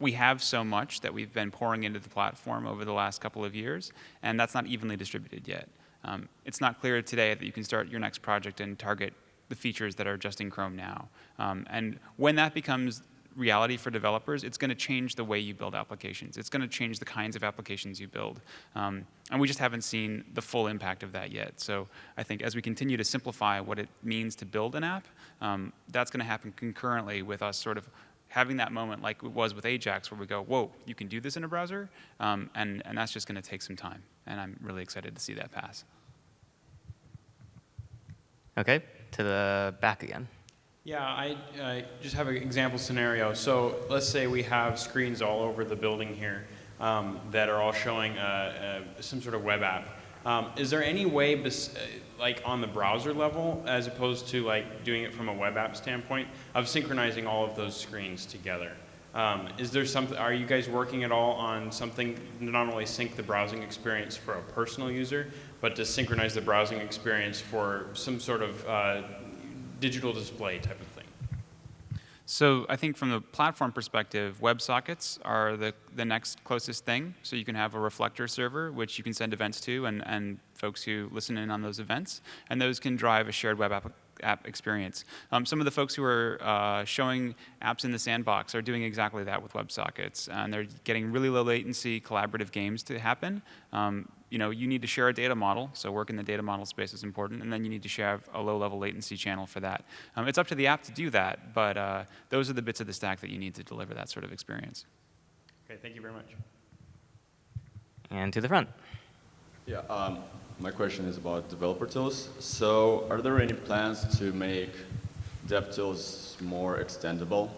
we have so much that we've been pouring into the platform over the last couple of years, and that's not evenly distributed yet. It's not clear today that you can start your next project and target the features that are just in Chrome now. And when that becomes reality for developers, it's going to change the way you build applications. It's going to change the kinds of applications you build. And we just haven't seen the full impact of that yet. So I think as we continue to simplify what it means to build an app, that's going to happen concurrently with us sort of having that moment like it was with Ajax where we go, whoa, you can do this in a browser? And that's just going to take some time. And I'm really excited to see that pass. OK, to the back again. Yeah, I just have an example scenario. So let's say we have screens all over the building here that are all showing some sort of web app. Is there any way, like on the browser level, as opposed to like doing it from a web app standpoint, of synchronizing all of those screens together? Is there something? Are you guys working at all on something to not only sync the browsing experience for a personal user, but to synchronize the browsing experience for some sort of digital display type of thing? So I think from the platform perspective, WebSockets are the next closest thing. So you can have a Reflector server, which you can send events to, and folks who listen in on those events. And those can drive a shared web app experience. Some of the folks who are showing apps in the sandbox are doing exactly that with WebSockets. And they're getting really low latency collaborative games to happen. You need to share a data model, so work in the data model space is important, and then you need to share a low-level latency channel for that. It's up to the app to do that, but those are the bits of the stack that you need to deliver that sort of experience. Okay, thank you very much. And to the front. Yeah, my question is about developer tools. So are there any plans to make dev tools more extendable?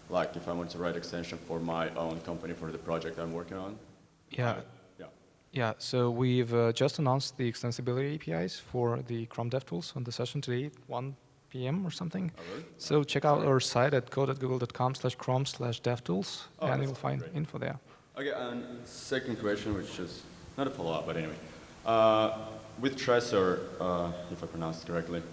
Like if I want to write extension for my own company for the project I'm working on? Yeah, so we've just announced the extensibility APIs for the Chrome DevTools on the session today at 1 p.m. or something. Oh, really? So check out our site at code.google.com/chrome/devtools, and you'll find info there. Okay, and second question, which is not a follow-up, but anyway. With Trezor, if I pronounced it correctly,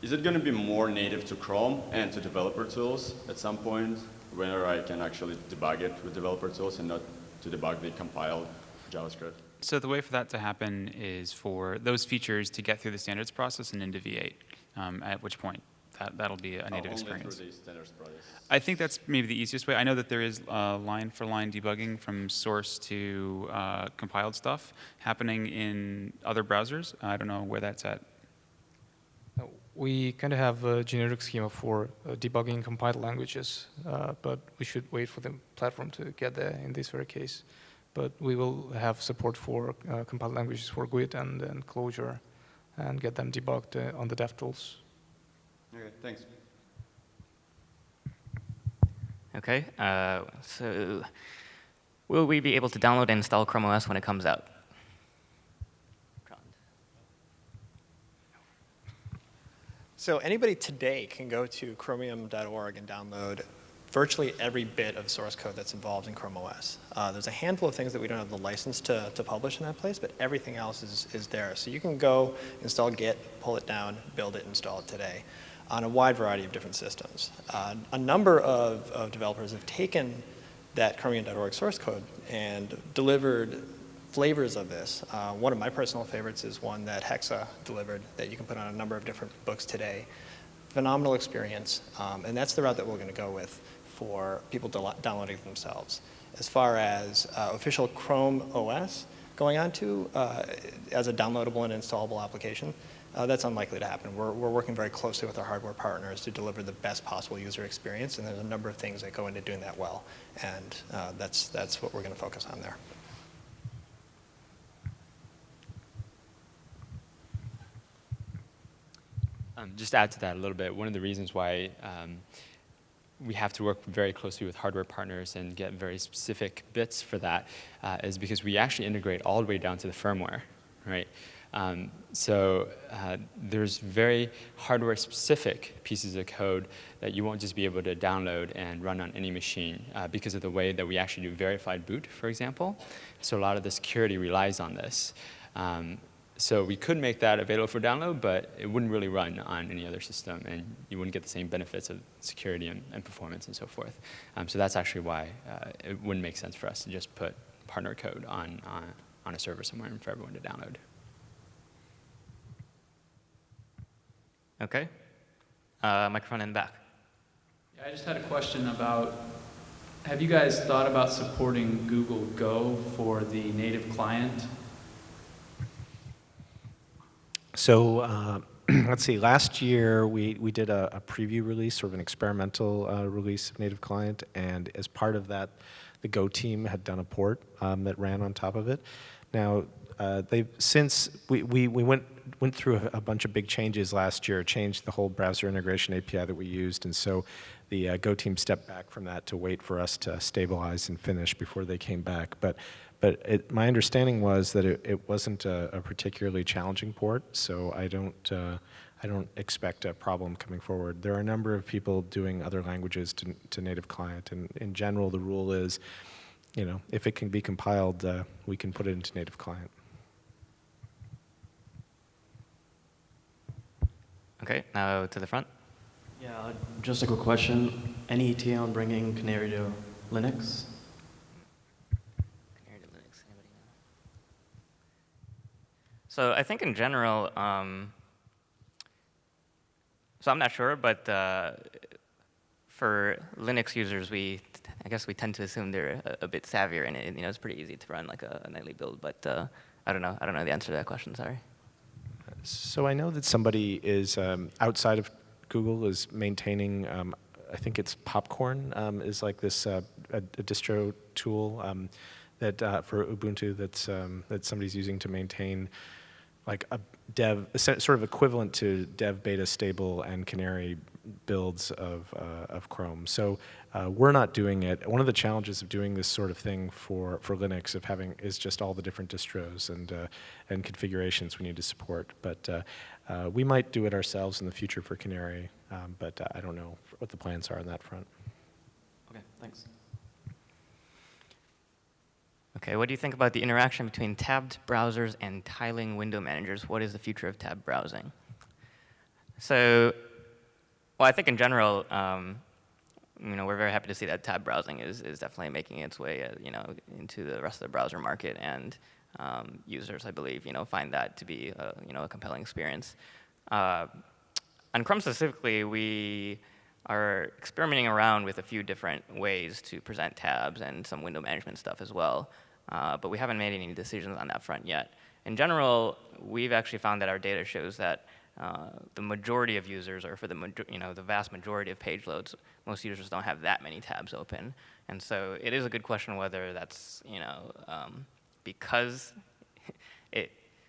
is it going to be more native to Chrome and to developer tools at some point, where I can actually debug it with developer tools and not to debug the compiled JavaScript? So the way for that to happen is for those features to get through the standards process and into V8, at which point that'll be a native experience. Through the standards process. I think that's maybe the easiest way. I know that there is line-for-line debugging from source to compiled stuff happening in other browsers. I don't know where that's at. We kind of have a generic schema for debugging compiled languages, but we should wait for the platform to get there in this very case. But we will have support for compiled languages for GUID and Clojure and get them debugged on the DevTools. Okay, thanks. OK, so will we be able to download and install Chrome OS when it comes out? So anybody today can go to chromium.org and download virtually every bit of source code that's involved in Chrome OS. There's a handful of things that we don't have the license to publish in that place, but everything else is there. So you can go install Git, pull it down, build it, install it today on a wide variety of different systems. A number of developers have taken that chromium.org source code and delivered flavors of this. One of my personal favorites is one that Hexa delivered that you can put on a number of different books today. Phenomenal experience, and that's the route that we're going to go with for people downloading themselves. As far as official Chrome OS going on to as a downloadable and installable application, that's unlikely to happen. We're working very closely with our hardware partners to deliver the best possible user experience, and there's a number of things that go into doing that well, and that's what we're going to focus on there. Just to add to that a little bit, one of the reasons why we have to work very closely with hardware partners and get very specific bits for that is because we actually integrate all the way down to the firmware, right? There's very hardware-specific pieces of code that you won't just be able to download and run on any machine because of the way that we actually do verified boot, for example. So a lot of the security relies on this. So we could make that available for download, but it wouldn't really run on any other system, and you wouldn't get the same benefits of security and performance and so forth. So that's actually why it wouldn't make sense for us to just put partner code on a server somewhere and for everyone to download. Okay. Microphone in the back. Yeah, I just had a question about, have you guys thought about supporting Google Go for the native client? So let's see, last year we did a preview release, sort of an experimental release of native client, and as part of that, the Go team had done a port that ran on top of it. Now, we went through a bunch of big changes last year, changed the whole browser integration API that we used, and so the Go team stepped back from that to wait for us to stabilize and finish before they came back. But my understanding was that it wasn't a particularly challenging port, so I don't expect a problem coming forward. There are a number of people doing other languages to native client, and in general, the rule is, if it can be compiled, we can put it into native client. Okay, now to the front. Yeah, just a quick question. Any ETA on bringing Canary to Linux? So I think in general, so I'm not sure, but for Linux users, I guess we tend to assume they're a bit savvier, and it's pretty easy to run like a nightly build. But I don't know the answer to that question. Sorry. So I know that somebody is outside of Google is maintaining. I think it's Popcorn is like this a distro tool that for Ubuntu that somebody's using to maintain like a dev, sort of equivalent to dev beta stable and Canary builds of Chrome. So we're not doing it. One of the challenges of doing this sort of thing for Linux is just all the different distros and configurations we need to support. But we might do it ourselves in the future for Canary, but I don't know what the plans are on that front. Okay, thanks. Okay, what do you think about the interaction between tabbed browsers and tiling window managers? What is the future of tabbed browsing? So, well, I think in general, we're very happy to see that tab browsing is definitely making its way, into the rest of the browser market, and users, I believe, find that to be, a compelling experience. On Chrome specifically, we are experimenting around with a few different ways to present tabs and some window management stuff as well, but we haven't made any decisions on that front yet. In general, we've actually found that our data shows that the majority of users, or for the vast majority of page loads, most users don't have that many tabs open, and so it is a good question whether that's because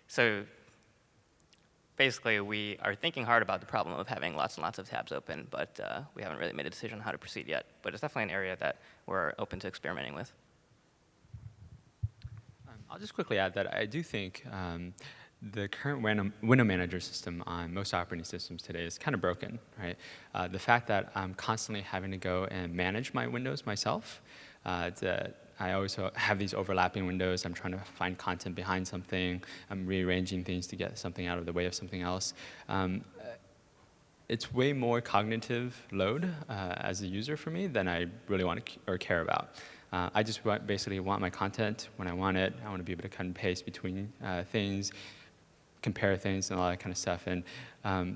so basically we are thinking hard about the problem of having lots and lots of tabs open, but we haven't really made a decision on how to proceed yet. But it's definitely an area that we're open to experimenting with. I'll just quickly add that I do think the current window manager system on most operating systems today is kind of broken, right? The fact that I'm constantly having to go and manage my windows myself, I always have these overlapping windows. I'm trying to find content behind something. I'm rearranging things to get something out of the way of something else. It's way more cognitive load as a user for me than I really want to or care about. I just basically want my content when I want it. I want to be able to cut and paste between things, compare things, and all that kind of stuff. And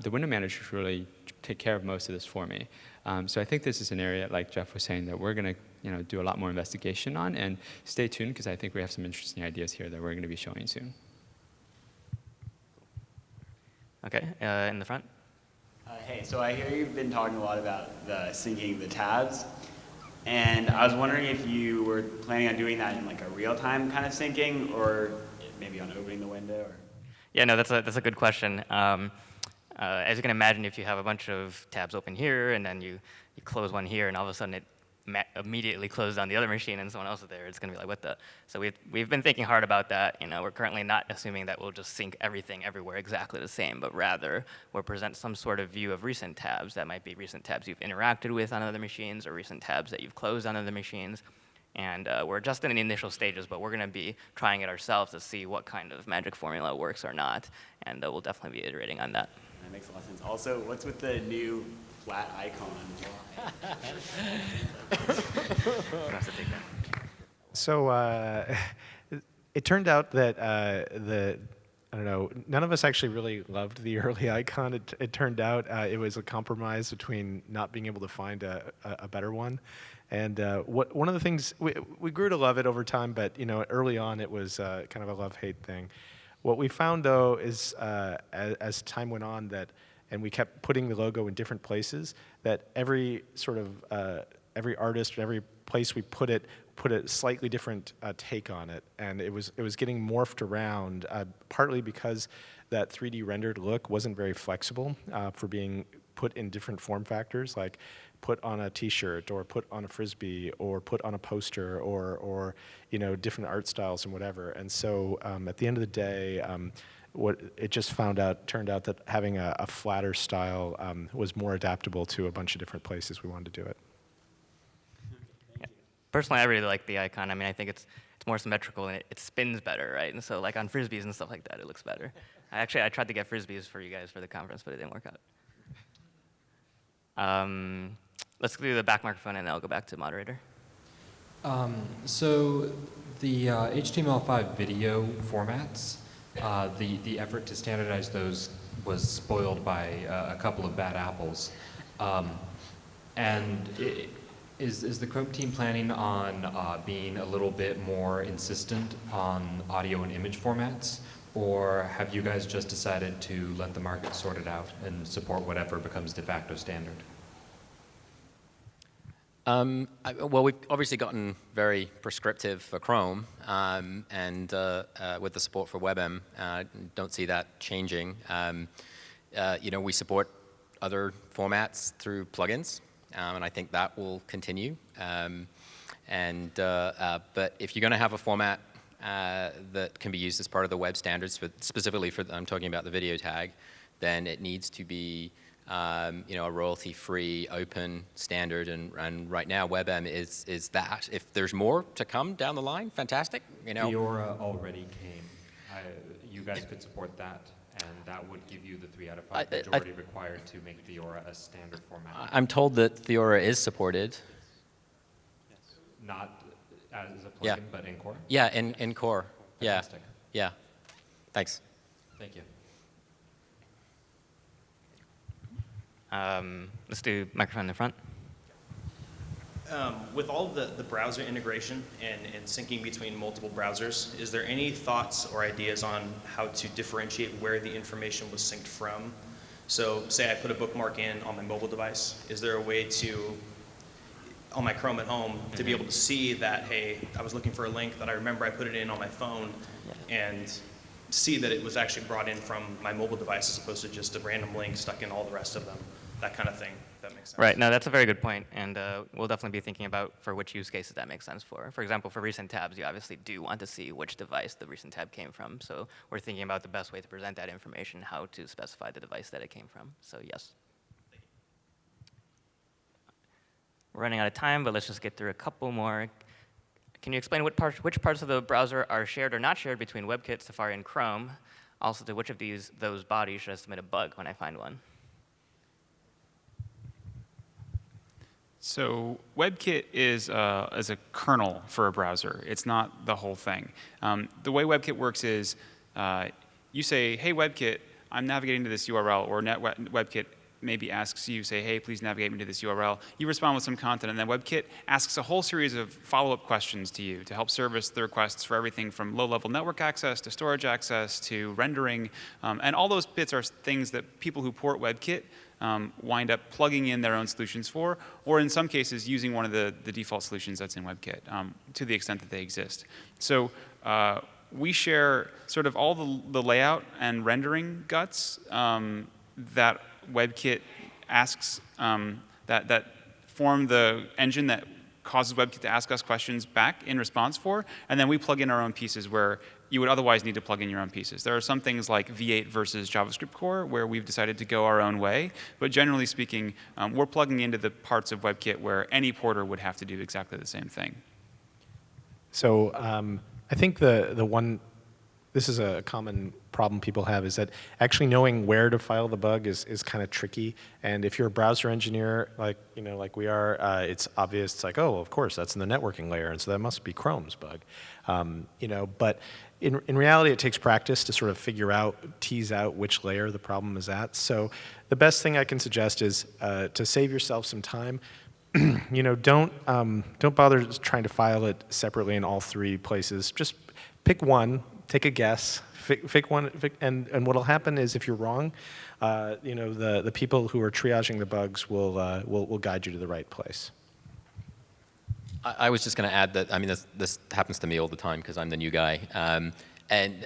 the window managers really take care of most of this for me. So I think this is an area, like Jeff was saying, that we're going to do a lot more investigation on. And stay tuned, because I think we have some interesting ideas here that we're going to be showing soon. Okay, in the front. Hey, so I hear you've been talking a lot about syncing the tabs. And I was wondering if you were planning on doing that in like a real-time kind of syncing, or maybe on opening the window? Or? Yeah, no, that's a good question. As you can imagine, if you have a bunch of tabs open here, and then you close one here, and all of a sudden it immediately close down the other machine and someone else is there, it's going to be like, what the? So we've been thinking hard about that. We're currently not assuming that we'll just sync everything everywhere exactly the same, but rather we'll present some sort of view of recent tabs. That might be recent tabs you've interacted with on other machines or recent tabs that you've closed on other machines. And we're just in the initial stages, but we're going to be trying it ourselves to see what kind of magic formula works or not. And we'll definitely be iterating on that. That makes a lot of sense. Also, what's with the new flat icon? So it turned out that I don't know, none of us actually really loved the early icon. It turned out it was a compromise between not being able to find a better one. And one of the things, we grew to love it over time, but early on it was kind of a love-hate thing. What we found though is as time went on and we kept putting the logo in different places, that every sort of, every artist, every place we put a slightly different take on it. And it was getting morphed around, partly because that 3D rendered look wasn't very flexible for being put in different form factors, like put on a t-shirt or put on a Frisbee or put on a poster or different art styles and whatever. And so at the end of the day, what it just turned out that having a flatter style was more adaptable to a bunch of different places we wanted to do it. Personally, I really like the icon. I mean, I think it's more symmetrical and it spins better, right? And so like on Frisbees and stuff like that, it looks better. I tried to get Frisbees for you guys for the conference, but it didn't work out. Let's do the back microphone and then I'll go back to moderator. So the HTML5 video formats, the effort to standardize those was spoiled by a couple of bad apples. Is the Chrome team planning on being a little bit more insistent on audio and image formats? Or have you guys just decided to let the market sort it out and support whatever becomes de facto standard? Well, we've obviously gotten very prescriptive for Chrome, and with the support for WebM, don't see that changing. We support other formats through plugins, and I think that will continue. But if you're going to have a format that can be used as part of the web standards, specifically I'm talking about the video tag, then it needs to be a royalty-free, open standard, and right now WebM is that. If there's more to come down the line, fantastic. Fiora already came. You guys could support that, and that would give you the 3 out of 5 majority required to make Fiora a standard format. I'm told that Fiora is supported. Not as a plugin, but in core? Yeah, in core. Fantastic. Yeah. Thanks. Thank you. Let's do microphone in the front. With all of the browser integration and syncing between multiple browsers, is there any thoughts or ideas on how to differentiate where the information was synced from? So say I put a bookmark in on my mobile device. Is there a way to, on my Chrome at home, to be able to see that, hey, I was looking for a link that I remember I put it in on my phone and see that it was actually brought in from my mobile device as opposed to just a random link stuck in all the rest of them, that kind of thing, if that makes sense. Right, no, that's a very good point, and we'll definitely be thinking about for which use cases that makes sense for. For example, for recent tabs, you obviously do want to see which device the recent tab came from, so we're thinking about the best way to present that information, how to specify the device that it came from, so yes. We're running out of time, but let's just get through a couple more. Can you explain which parts of the browser are shared or not shared between WebKit, Safari, and Chrome? Also, to which of those bodies should I submit a bug when I find one? So WebKit is a kernel for a browser. It's not the whole thing. The way WebKit works is you say, hey, WebKit, I'm navigating to this URL, or WebKit maybe asks you, say, hey, please navigate me to this URL. You respond with some content, and then WebKit asks a whole series of follow-up questions to you to help service the requests for everything from low-level network access to storage access to rendering. And all those bits are things that people who port WebKit wind up plugging in their own solutions for, or in some cases using one of the default solutions that's in WebKit to the extent that they exist. So we share sort of all the layout and rendering guts that WebKit asks that form the engine that causes WebKit to ask us questions back in response for, and then we plug in our own pieces where you would otherwise need to plug in your own pieces. There are some things like V8 versus JavaScript core where we've decided to go our own way, but generally speaking, we're plugging into the parts of WebKit where any porter would have to do exactly the same thing. So I think this is a common problem people have, is that actually knowing where to file the bug is kind of tricky. And if you're a browser engineer, like we are, it's obvious. It's like, oh, of course, that's in the networking layer, and so that must be Chrome's bug. But in reality, it takes practice to sort of tease out which layer the problem is at. So the best thing I can suggest is to save yourself some time. Don't bother trying to file it separately in all three places. Just pick one, take a guess, pick one, and what'll happen is if you're wrong, the people who are triaging the bugs will guide you to the right place. I was just going to add that, I mean, this happens to me all the time because I'm the new guy. And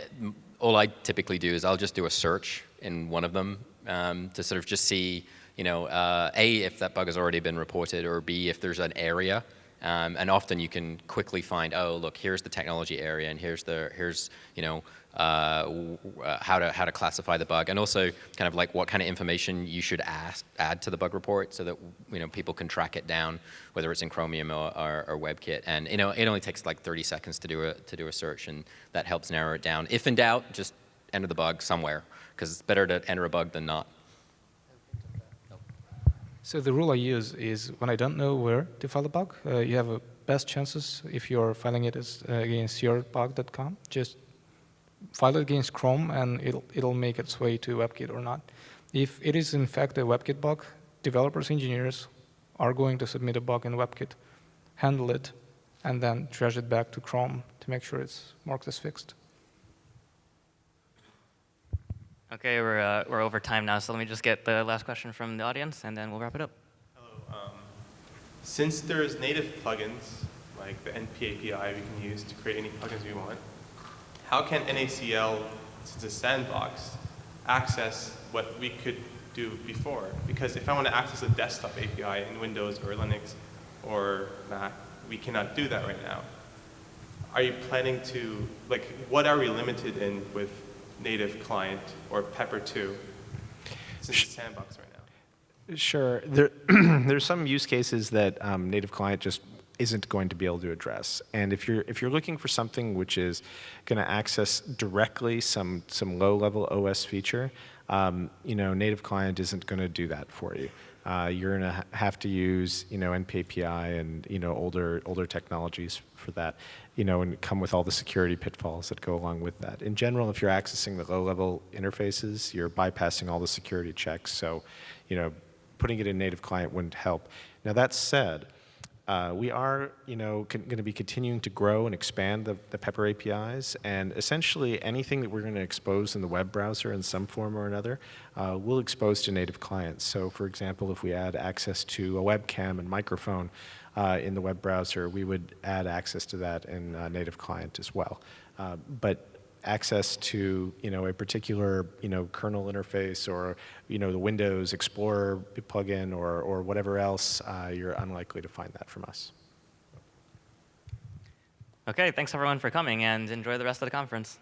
all I typically do is I'll just do a search in one of them to sort of just see, A, if that bug has already been reported, or B, if there's an area. And often you can quickly find, oh, look, here's the technology area, and here's how to classify the bug, and also kind of like what kind of information you should add to the bug report so that people can track it down, whether it's in Chromium or WebKit. And it only takes like 30 seconds to do a search, and that helps narrow it down. If in doubt, just enter the bug somewhere, because it's better to enter a bug than not. So the rule I use is when I don't know where to file a bug, you have a best chances if you're filing it against yourbug.com. Just file it against Chrome, and it'll make its way to WebKit or not. If it is in fact a WebKit bug, developers, engineers are going to submit a bug in WebKit, handle it, and then trash it back to Chrome to make sure it's marked as fixed. Okay, we're over time now, so let me just get the last question from the audience, and then we'll wrap it up. Hello. Since there's native plugins, like the NP API we can use to create any plugins we want, how can NACL, since it's sandboxed, access what we could do before? Because if I want to access a desktop API in Windows or Linux or Mac, we cannot do that right now. Are you planning to, what are we limited in with native client or Pepper 2 since it's sandbox right now? Sure. There's some use cases that native client just isn't going to be able to address. And if you're looking for something which is going to access directly some low-level OS feature, native client isn't going to do that for you. You're going to have to use NP API and older technologies for that, and come with all the security pitfalls that go along with that. In general, if you're accessing the low-level interfaces, you're bypassing all the security checks. So, putting it in native client wouldn't help. Now that said, we are, going to be continuing to grow and expand the Pepper APIs, and essentially anything that we're going to expose in the web browser in some form or another, we'll expose to native clients. So, for example, if we add access to a webcam and microphone in the web browser, we would add access to that in native client as well. But access to a particular kernel interface or the Windows Explorer plugin or whatever else, you're unlikely to find that from us. Okay, thanks everyone for coming, and enjoy the rest of the conference.